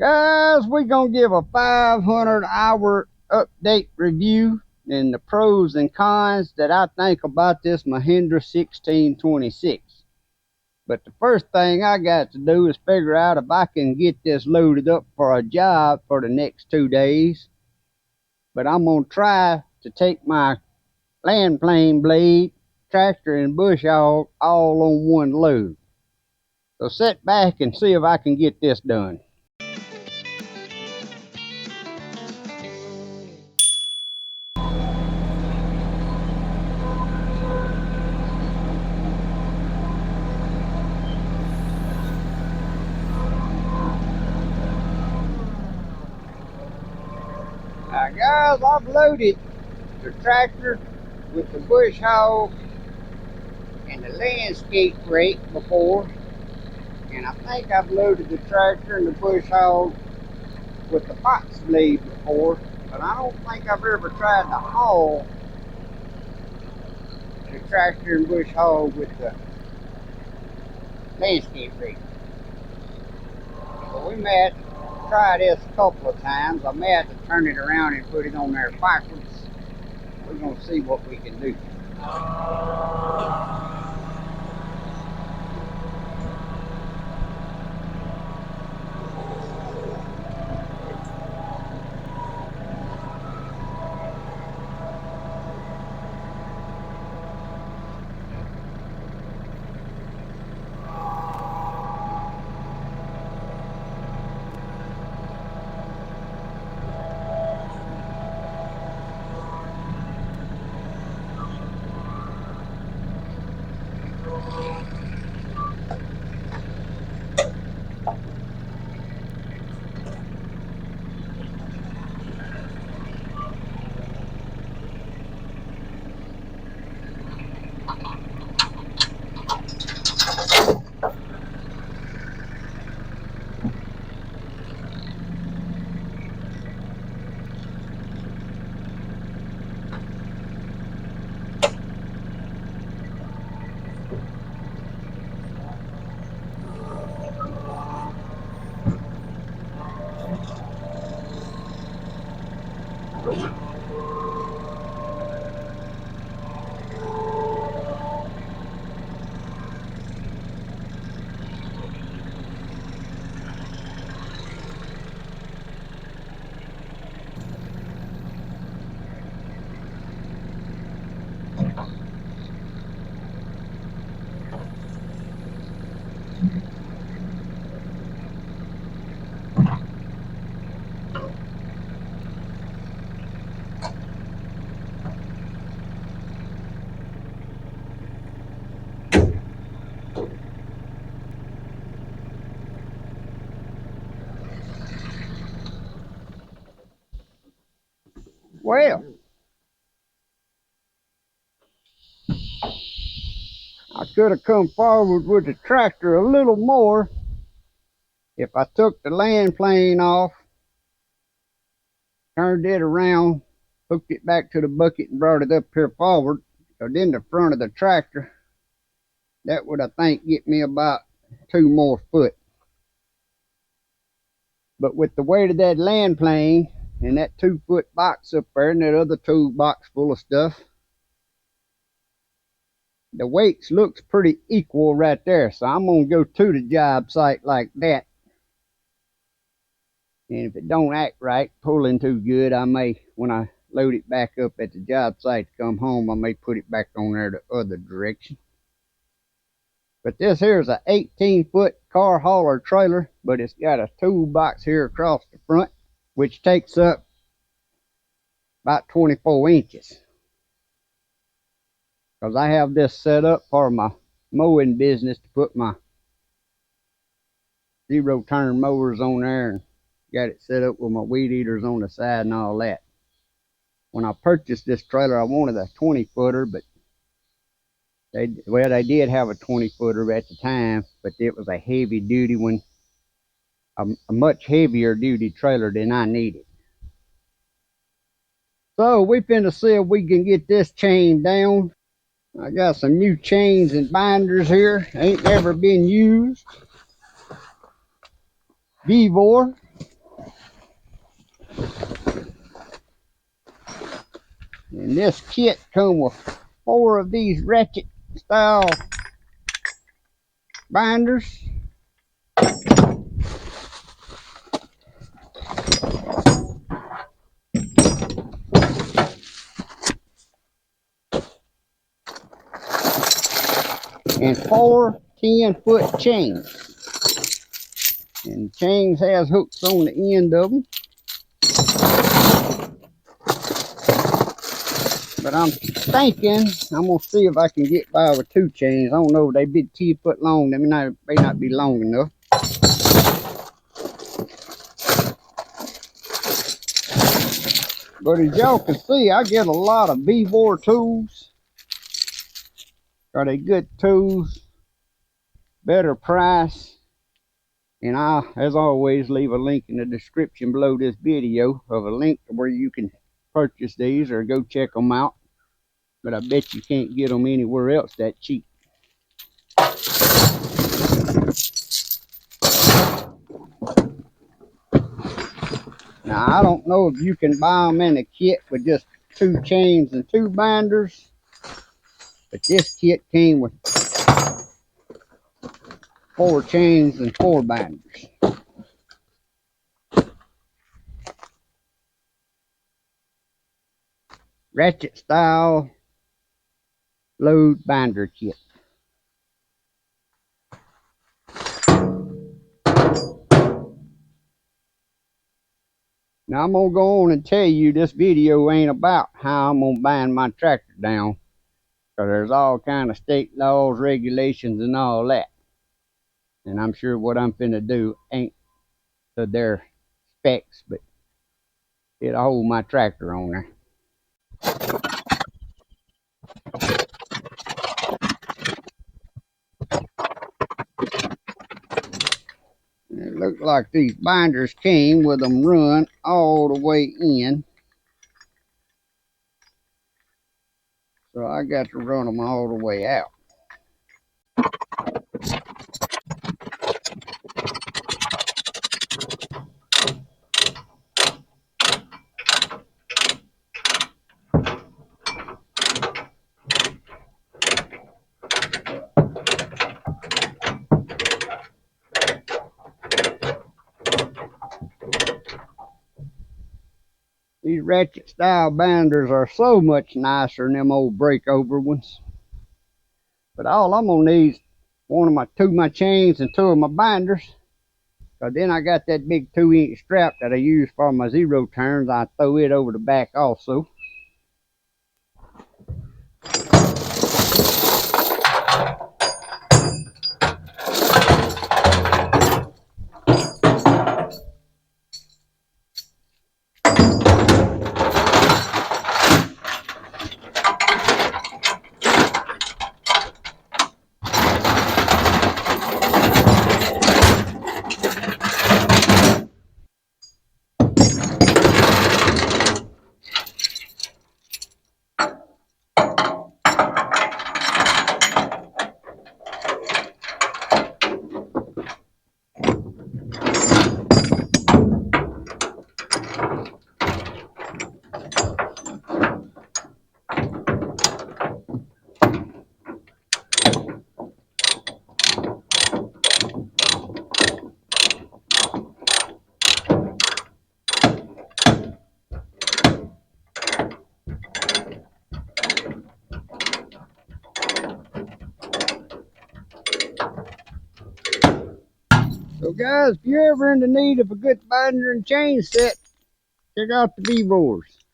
Guys, we're gonna give a 500-hour update review and the pros and cons that I think about this Mahindra 1626. But the first thing I got to do is figure out if I can get this loaded up for a job for the next 2 days. But I'm gonna try to take my land plane blade, tractor, and bush hog all on one load. So sit back and see if I can get this done. Now guys, I've loaded the tractor with the bush hog and the landscape rake before, and I think I've loaded the tractor and the bush hog with the box blade before, but I don't think I've ever tried to haul the tractor and bush hog with the landscape rake. So we may have to try this a couple of times. I may have to turn it around and put it on there backwards. We're going to see what we can do. Well, I could have come forward with the tractor a little more if I took the land plane off, turned it around, hooked it back to the bucket and brought it up here forward. So then the front of the tractor, that would, I think, get me about 2 more foot. But with the weight of that land plane and that 2-foot box up there and that other toolbox full of stuff, the weights looks pretty equal right there. So I'm gonna go to the job site like that. And if it don't act right, pulling too good, I may, when I load it back up at the job site to come home, I may put it back on there the other direction. But this here is a 18-foot car hauler trailer, but it's got a toolbox here across the front, which takes up about 24 inches. Because I have this set up for my mowing business to put my 0-turn mowers on there, and got it set up with my weed eaters on the side and all that. When I purchased this trailer, I wanted a 20-footer, but they did have a 20-footer at the time, but it was a heavy-duty one, a much heavier-duty trailer than I needed. So we finna see if we can get this chain down. I got some new chains and binders here, ain't never been used. Vevor, And this kit comes with 4 of these ratchet style binders. And 4 10-foot chains. And the chains has hooks on the end of them. But I'm thinking I'm gonna see if I can get by with 2 chains. I don't know, they be 10 foot long. They may not be long enough. But as y'all can see, I get a lot of V-bore tools. Are they good tools? Better price. And I, as always, leave a link in the description below this video of a link to where you can purchase these or go check them out. But I bet you can't get them anywhere else that cheap. Now, I don't know if you can buy them in a kit with just 2 chains and 2 binders. But this kit came with 4 chains and 4 binders. Ratchet style load binder kit. Now I'm gonna go on and tell you this video ain't about how I'm gonna bind my tractor down, because there's all kind of state laws, regulations, and all that. And I'm sure what I'm finna do ain't to their specs, but it'll hold my tractor on there. It looked like these binders came with them run all the way in. So I got to run them all the way out. These ratchet style binders are so much nicer than them old breakover ones. But all I'm gonna need is 2 of my chains and 2 of my binders. Cause then I got that big 2-inch strap that I use for my 0 turns. I throw it over the back also. So guys, if you're ever in the need of a good binder and chain set, check out the V-bores.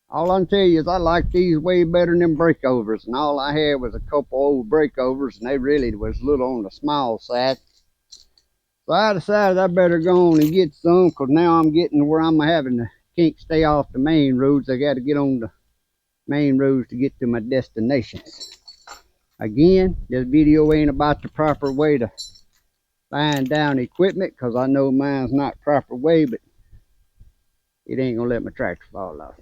All I can tell you is I like these way better than them breakovers, and all I had was a couple old breakovers, and they really was a little on the small side. So I decided I better go on and get some, because now I'm getting to where I'm having to can't stay off the main roads. I got to get on the main roads to get to my destinations. Again, this video ain't about the proper way to bind down equipment, because I know mine's not proper way, but it ain't gonna let my tractor fall off.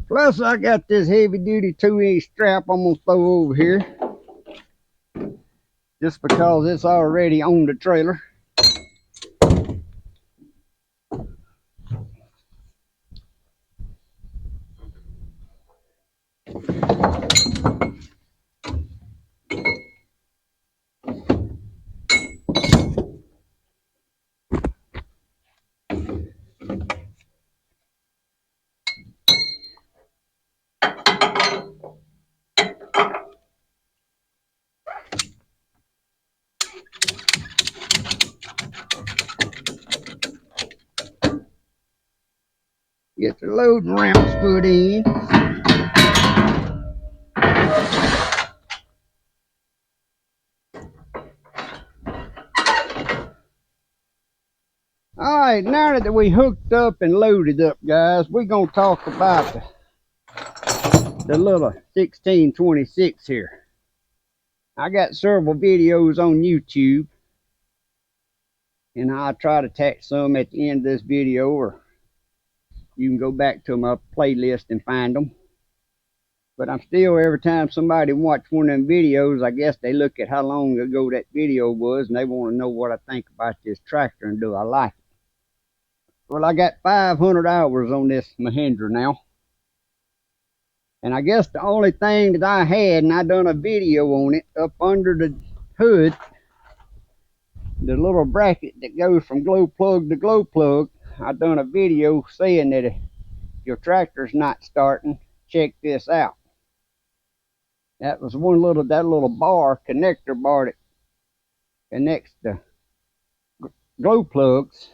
Plus I got this heavy duty 2-inch strap I'm gonna throw over here, just because it's already on the trailer. Get the loading ramps put in. Alright, now that we hooked up and loaded up, guys, we're going to talk about the little 1626 here. I got several videos on YouTube, and I'll try to attach some at the end of this video, or you can go back to my playlist and find them. But I'm still, every time somebody watch one of them videos, I guess they look at how long ago that video was, and they want to know what I think about this tractor and do I like it. Well, I got 500 hours on this Mahindra now. And I guess the only thing that I had, and I done a video on it, up under the hood, the little bracket that goes from glow plug to glow plug, I done a video saying that if your tractor's not starting, check this out. That was that little bar, connector bar that connects the glow plugs.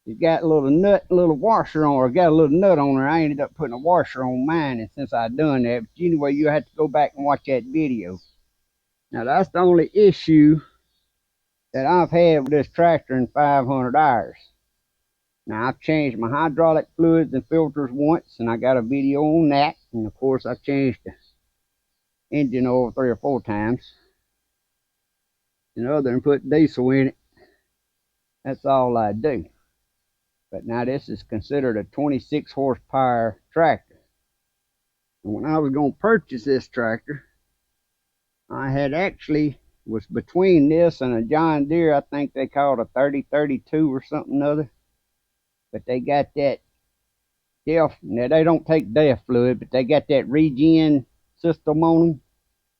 It got a little nut, a little washer on, or got a little nut on there. I ended up putting a washer on mine, and since I done that, but anyway, you have to go back and watch that video. Now that's the only issue that I've had with this tractor in 500 hours. Now I've changed my hydraulic fluids and filters once, and I got a video on that. And of course I've changed the engine oil 3 or 4 times. And other than put diesel in it, that's all I do. But now this is considered a 26 horsepower tractor. And when I was going to purchase this tractor, I had was between this and a John Deere, I think they called a 3032 or something other. But they got that DEF, now they don't take DEF fluid, but they got that regen system on them.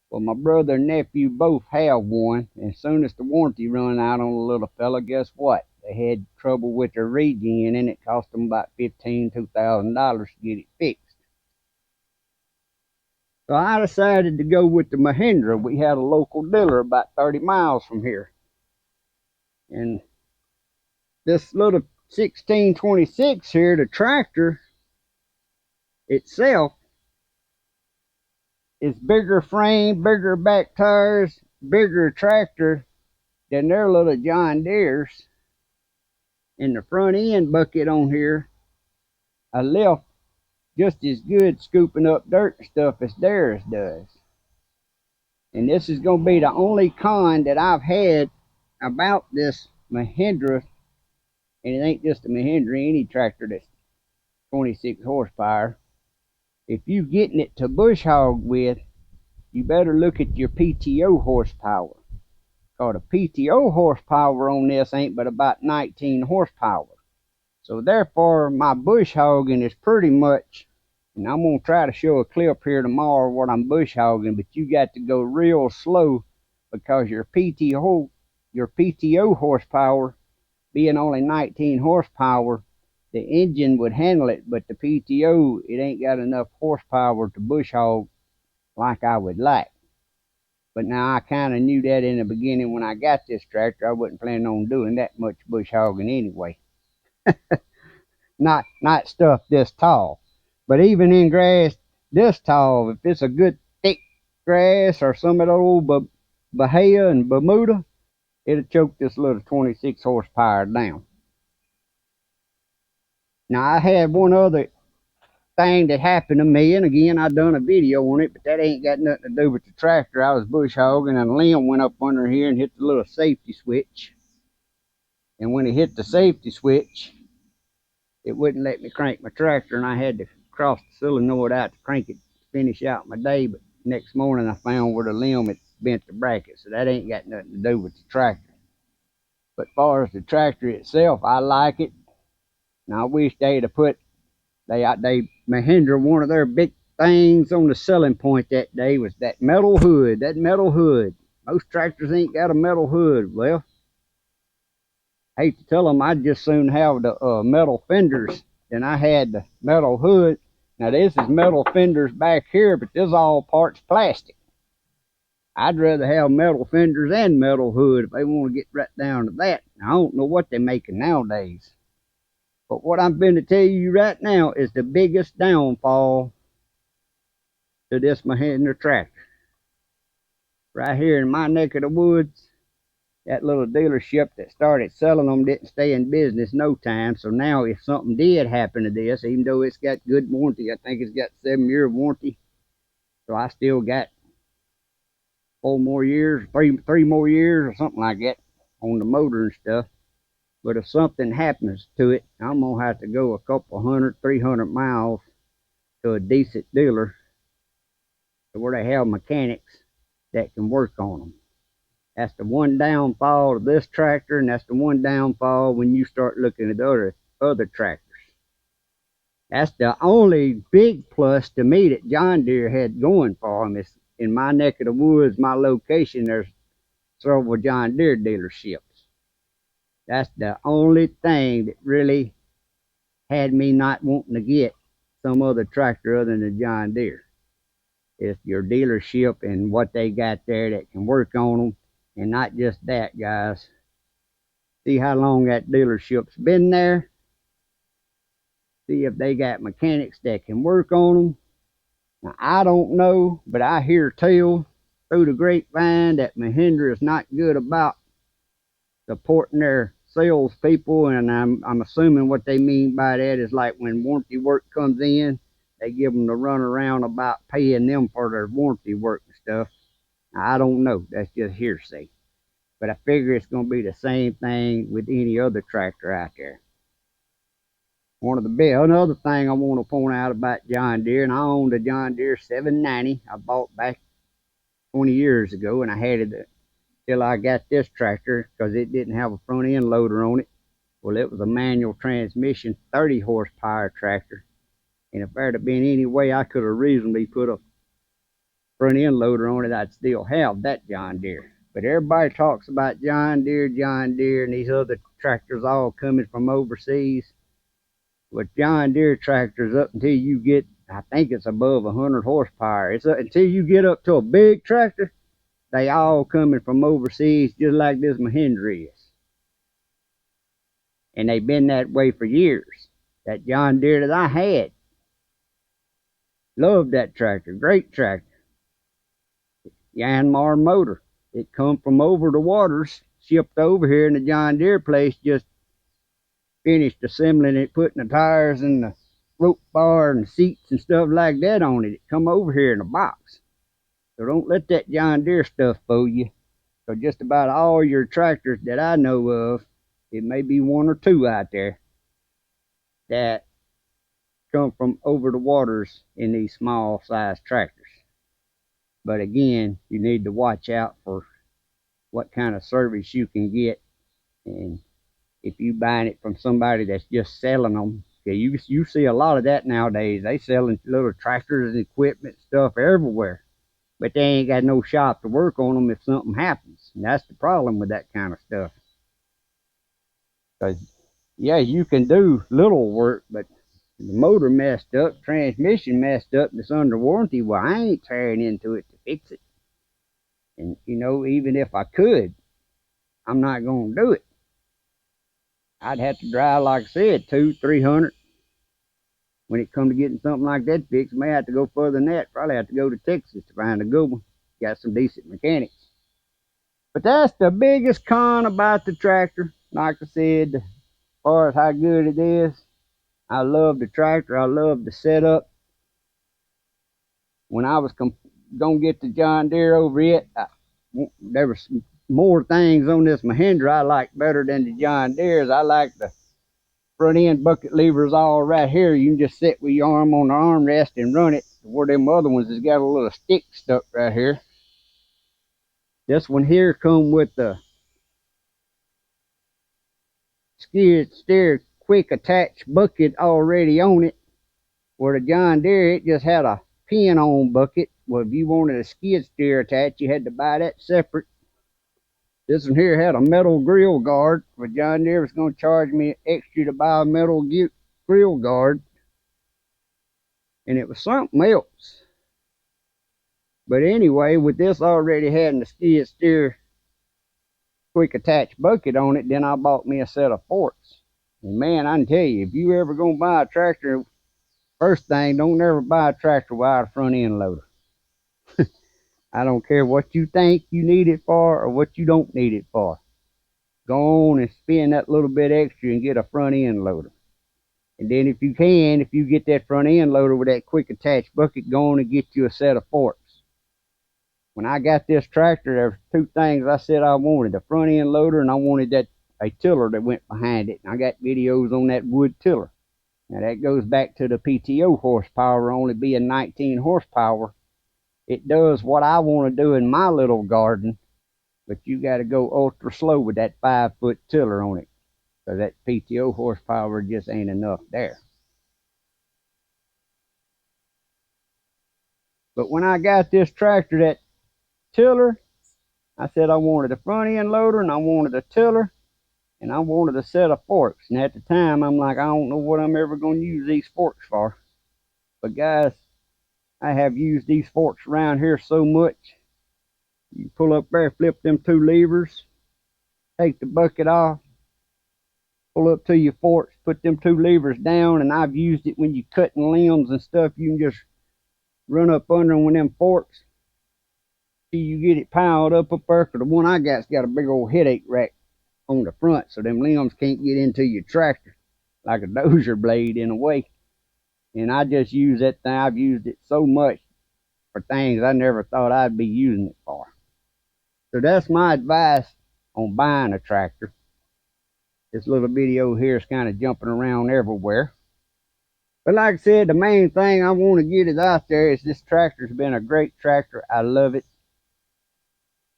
Well, my brother and nephew both have one, and as soon as the warranty run out on the little fella, guess what? They had trouble with their regen, and it cost them about $2,000 to get it fixed. So I decided to go with the Mahindra. We had a local dealer about 30 miles from here. And this little 1626 here, the tractor itself, is bigger frame, bigger back tires, bigger tractor than their little John Deere's. And the front end bucket on here, I left just as good scooping up dirt and stuff as theirs does. And this is going to be the only con that I've had about this Mahindra. And it ain't just a Mahindra, any tractor that's 26 horsepower. If you getting it to bush hog with, you better look at your PTO horsepower. Because the PTO horsepower on this ain't but about 19 horsepower. So therefore, my bush hogging is pretty much, and I'm going to try to show a clip here tomorrow what I'm bush hogging, but you got to go real slow because your PTO horsepower, being only 19 horsepower, the engine would handle it, but the PTO, it ain't got enough horsepower to bush hog like I would like. But now I kind of knew that in the beginning when I got this tractor. I wasn't planning on doing that much bush hogging anyway. not stuff this tall. But even in grass this tall, if it's a good thick grass or some of the old Bahia and Bermuda, it'll choke this little 26 horsepower down. Now I had one other thing that happened to me, and again I done a video on it, but that ain't got nothing to do with the tractor. I was bush hogging and a limb went up under here and hit the little safety switch. And when it hit the safety switch, it wouldn't let me crank my tractor, and I had to cross the solenoid out to crank it to finish out my day. But next morning I found where the limb had bent the bracket, so that ain't got nothing to do with the tractor. But as far as the tractor itself, I like it. Now I wish they'd have put Mahindra, one of their big things on the selling point that day was that metal hood. That metal hood. Most tractors ain't got a metal hood. Well, I hate to tell them, I'd just soon have the metal fenders than I had the metal hood. Now this is metal fenders back here, but this all parts plastic. I'd rather have metal fenders and metal hood if they want to get right down to that. Now, I don't know what they're making nowadays. But what I'm going to tell you right now is the biggest downfall to this Mahindra tractor. Right here in my neck of the woods, that little dealership that started selling them didn't stay in business no time. So now if something did happen to this, even though it's got good warranty, I think it's got 7-year warranty. So I still got 4 more years, three more years or something like that on the motor and stuff. But if something happens to it, I'm going to have to go a couple 300 miles to a decent dealer where they have mechanics that can work on them. That's the one downfall of this tractor, and that's the one downfall when you start looking at other tractors. That's the only big plus to me that John Deere had going for them. Is in my neck of the woods, my location, there's several John Deere dealerships. That's the only thing that really had me not wanting to get some other tractor other than the John Deere. It's your dealership and what they got there that can work on them. And not just that, guys. See how long that dealership's been there. See if they got mechanics that can work on them. Now, I don't know, but I hear tell through the grapevine that Mahindra is not good about supporting their sales people, and I'm assuming what they mean by that is like when warranty work comes in, they give them the run around about paying them for their warranty work and stuff. Now, I don't know. That's just hearsay. But I figure it's going to be the same thing with any other tractor out there. Another thing I want to point out about John Deere, and I owned a John Deere 790 I bought back 20 years ago, and I had it till I got this tractor because it didn't have a front end loader on it. Well, it was a manual transmission 30 horsepower tractor, and if there'd have been any way I could have reasonably put a front end loader on it, I'd still have that John Deere. But everybody talks about John Deere, and these other tractors all coming from overseas. With John Deere tractors, up until you get, I think it's above 100 horsepower. Until you get up to a big tractor, they all coming from overseas, just like this Mahindra is. And they've been that way for years. That John Deere that I had, loved that tractor, great tractor. Yanmar motor. It come from over the waters, shipped over here, and the John Deere place just finished assembling it, putting the tires and the rope bar and seats and stuff like that on it. It come over here in a box. So don't let that John Deere stuff fool you. So just about all your tractors that I know of, it may be one or two out there that come from over the waters in these small size tractors. But again, you need to watch out for what kind of service you can get, and if you buying it from somebody that's just selling them. Okay, you see a lot of that nowadays. They selling little tractors and equipment stuff everywhere, but they ain't got no shop to work on them if something happens. And that's the problem with that kind of stuff. Because yeah, you can do little work, but the motor messed up, transmission messed up, and it's under warranty. Well, I ain't tearing into it to fix it. And you know, even if I could, I'm not gonna do it. I'd have to drive, like I said, 200-300. When it comes to getting something like that fixed, may have to go further than that. Probably have to go to Texas to find a good one. Got some decent mechanics. But that's the biggest con about the tractor. Like I said, as far as how good it is, I love the tractor. I love the setup. When I was gonna get the John Deere over it, there was more things on this Mahindra I like better than the John Deere's. I like the front end bucket levers all right here. You can just sit with your arm on the armrest and run it. Where them other ones has got a little stick stuck right here. This one here come with the skid steer quick attach bucket already on it. Where the John Deere, it just had a pin on bucket. Well, if you wanted a skid steer attached, you had to buy that separate. This one here had a metal grill guard, but John Deere was going to charge me extra to buy a metal grill guard. And it was something else. But anyway, with this already having the skid steer quick attach bucket on it, then I bought me a set of forks. And man, I can tell you, if you ever gonna buy a tractor, first thing, don't ever buy a tractor without a front end loader. I don't care what you think you need it for or what you don't need it for. Go on and spend that little bit extra and get a front end loader. And then if you can, if you get that front end loader with that quick attach bucket, go on and get you a set of forks. When I got this tractor, there were two things I said I wanted: the front end loader, and I wanted a tiller that went behind it. And I got videos on that wood tiller. Now that goes back to the PTO horsepower only being 19 horsepower. It does what I want to do in my little garden, but you got to go ultra slow with that 5-foot tiller on it. So that PTO horsepower just ain't enough there. But when I got this tractor, that tiller, I said I wanted a front end loader, and I wanted a tiller, and I wanted a set of forks. And at the time, I'm like, I don't know what I'm ever going to use these forks for. But guys, I have used these forks around here so much. You pull up there, flip them two levers, take the bucket off, pull up to your forks, put them two levers down, and I've used it when you're cutting limbs and stuff. You can just run up under them with them forks till you get it piled up there. Cause the one I got's got a big old headache rack on the front, so them limbs can't get into your tractor like a dozer blade in a way. And I just use that thing. I've used it so much for things I never thought I'd be using it for. So that's my advice on buying a tractor. This little video here is kind of jumping around everywhere. But like I said, the main thing I want to get it out there is this tractor's been a great tractor. I love it.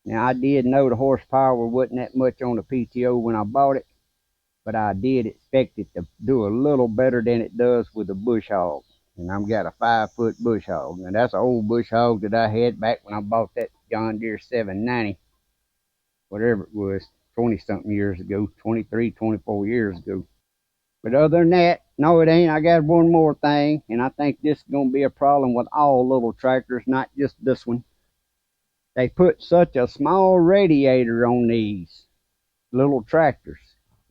Now, I did know the horsepower wasn't that much on the PTO when I bought it, but I did expect it to do a little better than it does with a bush hog. And I've got a 5-foot bush hog. Now, that's an old bush hog that I had back when I bought that John Deere 790, whatever it was, 20-something years ago, 23, 24 years ago. But other than that, no, it ain't. I got one more thing, and I think this is going to be a problem with all little tractors, not just this one. They put such a small radiator on these little tractors.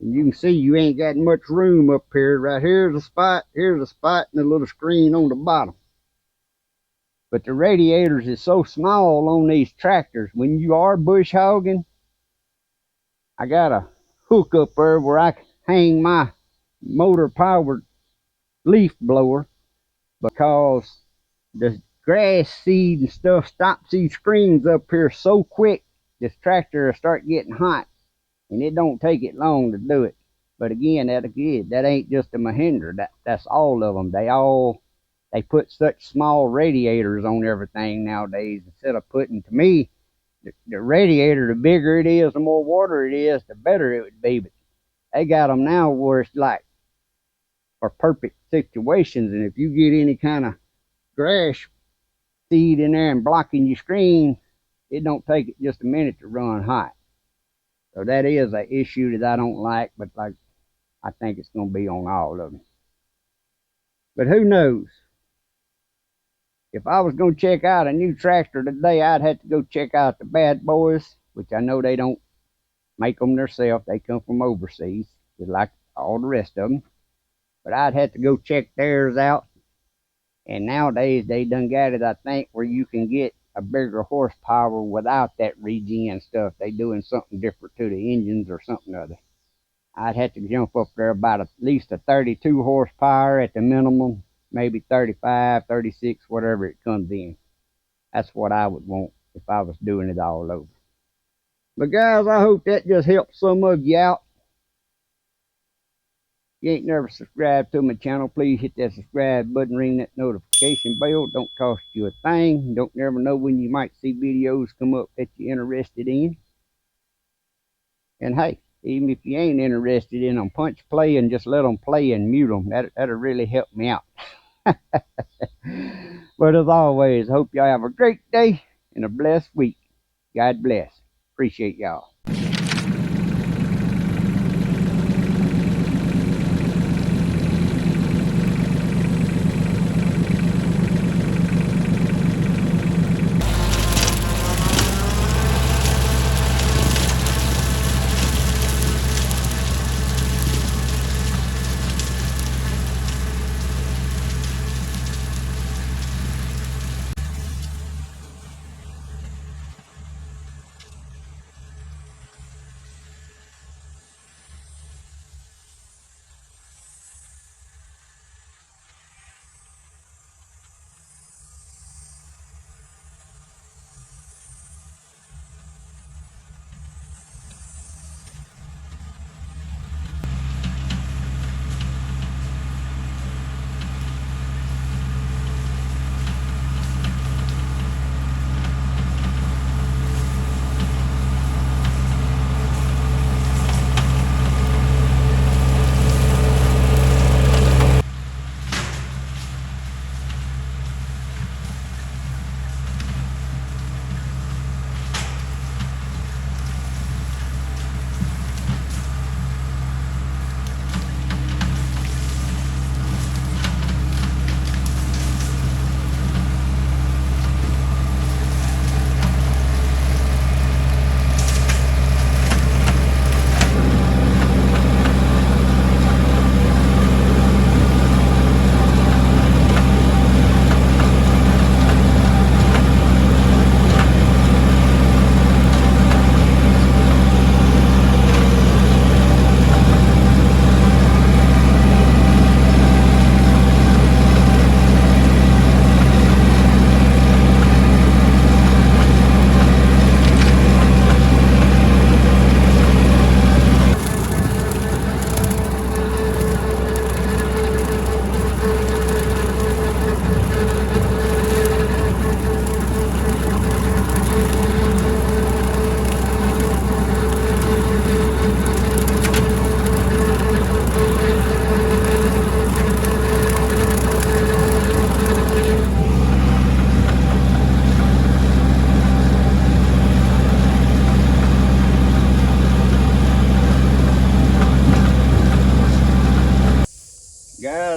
And you can see you ain't got much room up here. Right here's a spot, and a little screen on the bottom. But the radiators is so small on these tractors. When you are bush hogging, I got a hook up there where I can hang my motor powered leaf blower, because the grass seed and stuff stops these screens up here so quick, this tractor will start getting hot, and it don't take it long to do it. But again, that ain't just a Mahindra. That's all of them. They put such small radiators on everything nowadays. Instead of putting, to me, the radiator, the bigger it is, the more water it is, the better it would be. But they got them now where it's like for perfect situations. And if you get any kind of grass seed in there and blocking your screen, it don't take it just a minute to run hot. So that is an issue that I don't like, but like I think it's going to be on all of them. But who knows? If I was going to check out a new tractor today, I'd have to go check out the Bad Boys, which I know they don't make them themselves. They come from overseas, just like all the rest of them. But I'd have to go check theirs out. And nowadays, they done got it, I think, where you can get a bigger horsepower without that regen stuff. They doing something different to the engines or something other. I'd have to jump up there about at least a 32 horsepower at the minimum, maybe 35, 36, whatever it comes in. That's what I would want if I was doing it all over. But guys, I hope that just helped some of you out. If you ain't never subscribed to my channel, please hit that subscribe button, ring that notification bell. Don't cost you a thing. You don't never know when you might see videos come up that you're interested in. And hey, even if you ain't interested in them, punch play and just let them play and mute them. That'll really help me out. But as always, I hope y'all have a great day and a blessed week. God bless. Appreciate y'all.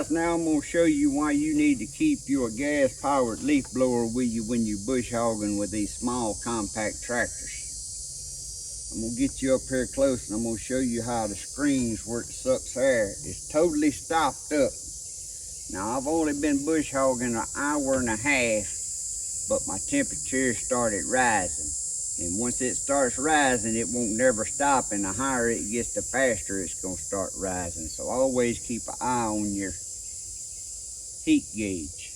guys, now I'm going to show you why you need to keep your gas-powered leaf blower with you when you bush hogging with these small compact tractors. I'm going to get you up here close and I'm going to show you how the screens where it sucks air. It's totally stopped up. Now I've only been bush hogging an hour and a half, but my temperature started rising. And once it starts rising, it won't never stop, and the higher it gets, the faster it's going to start rising. So always keep an eye on your heat gauge.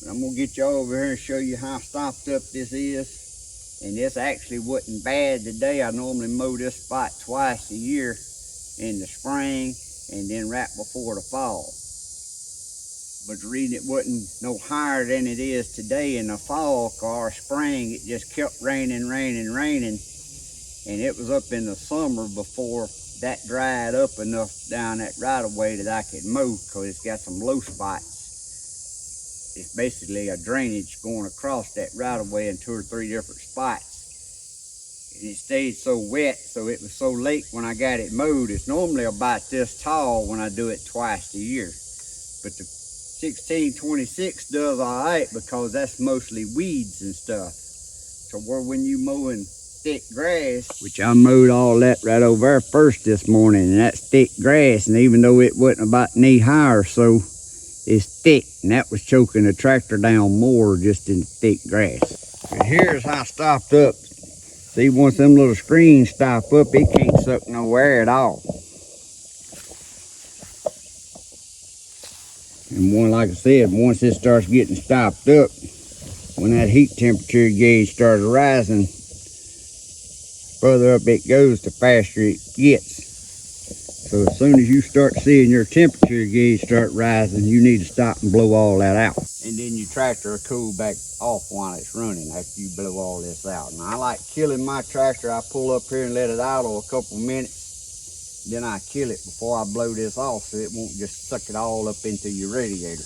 But I'm going to get you over here and show you how stopped up this is. And this actually wasn't bad today. I normally mow this spot twice a year, in the spring and then right before the fall. But the reason it wasn't no higher than it is today in the fall or spring, it just kept raining, raining, raining. And it was up in the summer before that dried up enough down that right of way that I could mow, because it's got some low spots. It's basically a drainage going across that right of way in 2 or 3 different spots. And it stayed so wet, so it was so late when I got it mowed. It's normally about this tall when I do it twice a year. But the 1626 does all right because that's mostly weeds and stuff. So where when you mowing thick grass, which I mowed all that right over there first this morning, and that's thick grass, and even though it wasn't about knee high or so, it's thick, and that was choking the tractor down more just in thick grass. But here's how stopped up. See, once them little screens stop up, it can't suck no air at all. And one, like I said, once it starts getting stopped up, when that heat temperature gauge starts rising, further up it goes, the faster it gets. So as soon as you start seeing your temperature gauge start rising, you need to stop and blow all that out. And then your tractor will cool back off while it's running after you blow all this out. And I like killing my tractor. I pull up here and let it idle a couple minutes. Then I kill it before I blow this off so it won't just suck it all up into your radiator.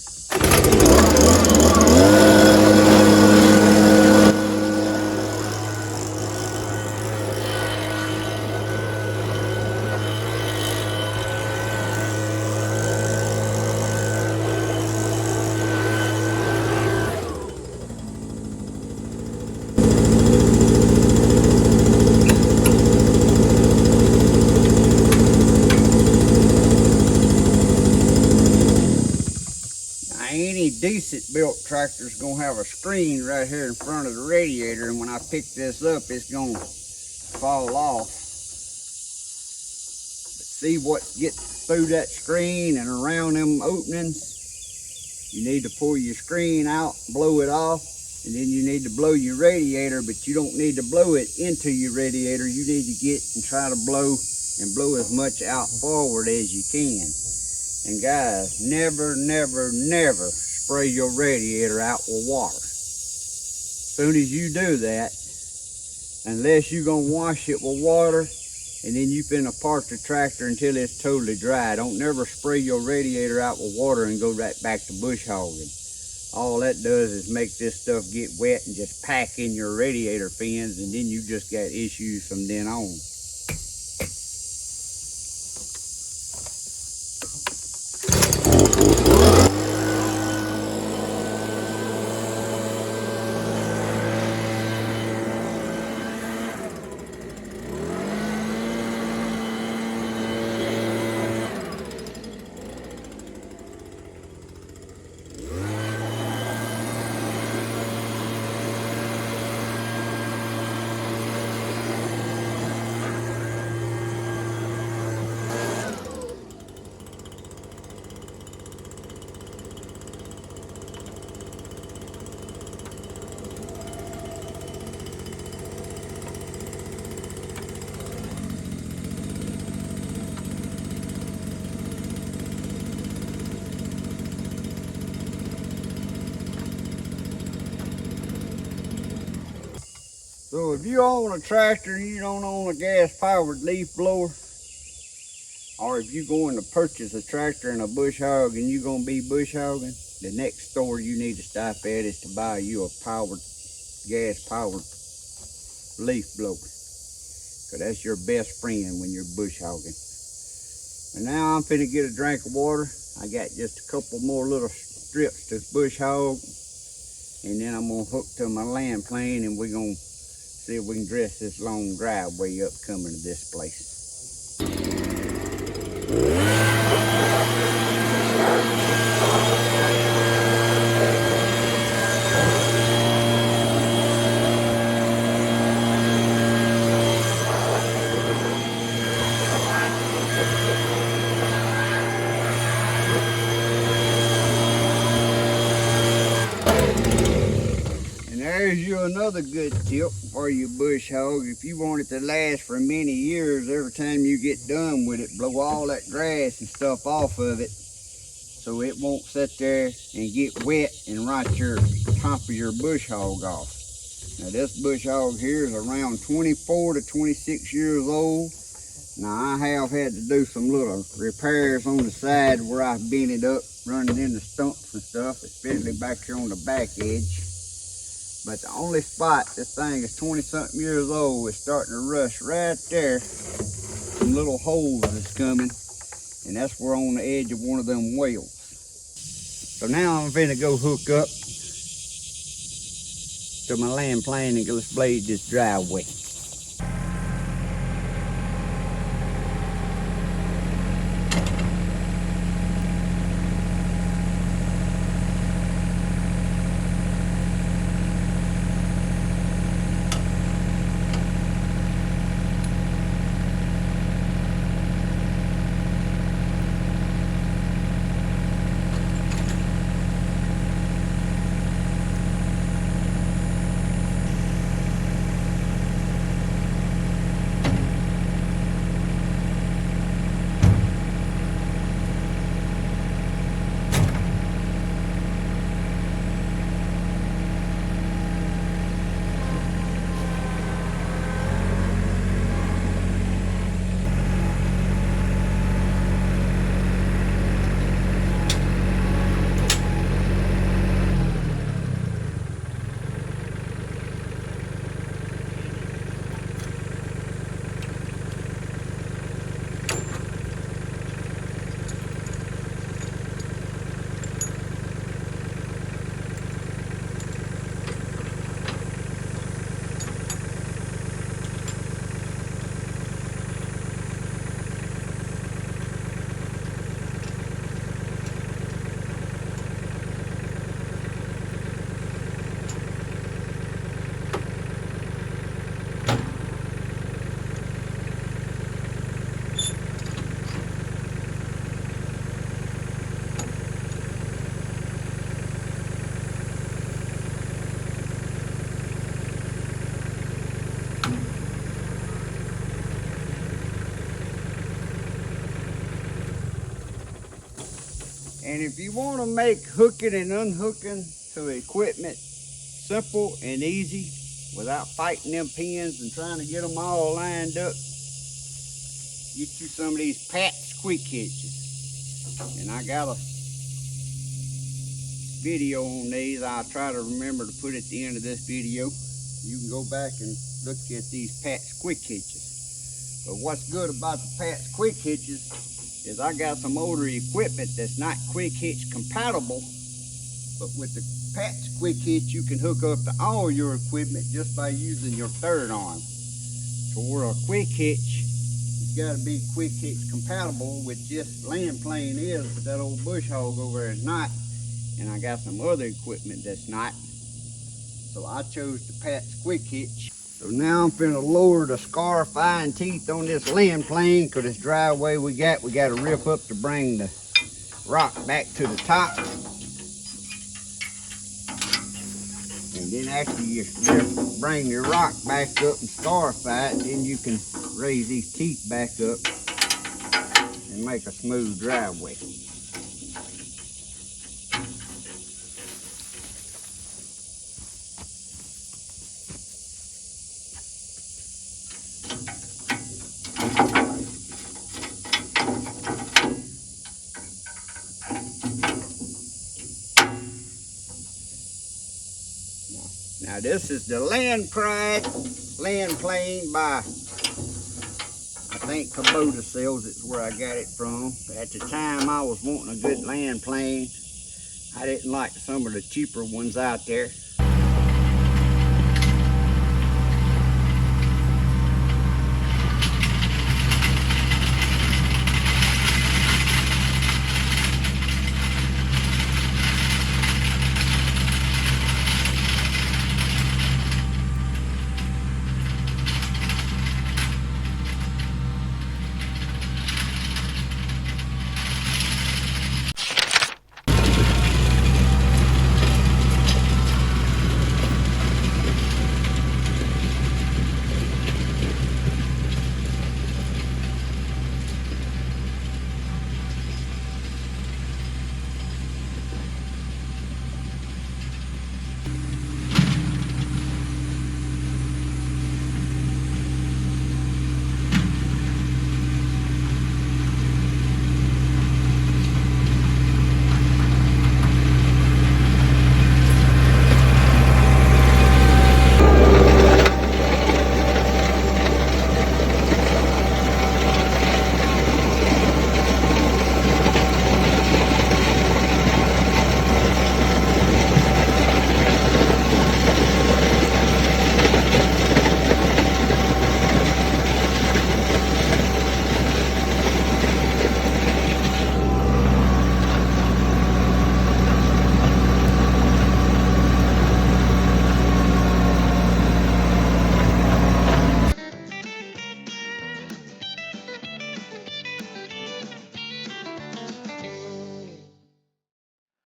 Any decent built tractor is going to have a screen right here in front of the radiator, and when I pick this up it's going to fall off. But see what gets through that screen and around them openings? You need to pull your screen out, blow it off, and then you need to blow your radiator, but you don't need to blow it into your radiator. You need to get and try to blow as much out forward as you can. And guys, never, never, never spray your radiator out with water. As soon as you do that, unless you're gonna wash it with water, and then you finna park the tractor until it's totally dry. Don't never spray your radiator out with water and go right back to bush hogging. All that does is make this stuff get wet and just pack in your radiator fins, and then you just got issues from then on. So if you own a tractor and you don't own a gas-powered leaf blower, or if you're going to purchase a tractor and a bush hog and you're going to be bush hogging, the next store you need to stop at is to buy you a gas-powered leaf blower. Because that's your best friend when you're bush hogging. And now I'm finna get a drink of water. I got just a couple more little strips to bush hog, and then I'm gonna hook to my land plane, and we're gonna see if we can dress this long driveway up coming to this place. There's you another good tip for your bush hog. If you want it to last for many years, every time you get done with it, blow all that grass and stuff off of it so it won't sit there and get wet and rot your top of your bush hog off. Now this bush hog here is around 24 to 26 years old. Now I have had to do some little repairs on the side where I've bent it up, running into stumps and stuff, especially back here on the back edge. But the only spot this thing is 20-something years old is starting to rust right there. Some little holes that's coming, and that's where on the edge of one of them wells. So now I'm finna go hook up to my land plane and go blade this driveway. And if you want to make hooking and unhooking to equipment simple and easy without fighting them pins and trying to get them all lined up, get you some of these Pat's quick hitches. And I got a video on these. I'll try to remember to put at the end of this video. You can go back and look at these Pat's quick hitches. But what's good about the Pat's quick hitches is I got some older equipment that's not quick hitch compatible, but with the Pat's quick hitch you can hook up to all your equipment just by using your third arm. So where a quick hitch, it's got to be quick hitch compatible with just land plane is, but that old bush hog over there is not. And I got some other equipment that's not. So I chose the Pat's quick hitch. So now I'm finna lower the Scarifying teeth on this land plane, because this driveway we got to rip up to bring the rock back to the top. And then after you bring your rock back up and scarify it, then you can raise these teeth back up and make a smooth driveway. Now this is the land plane by I think Kubota sells it's where I got it from. At the time I was wanting a good land plane. I didn't like some of the cheaper ones out there.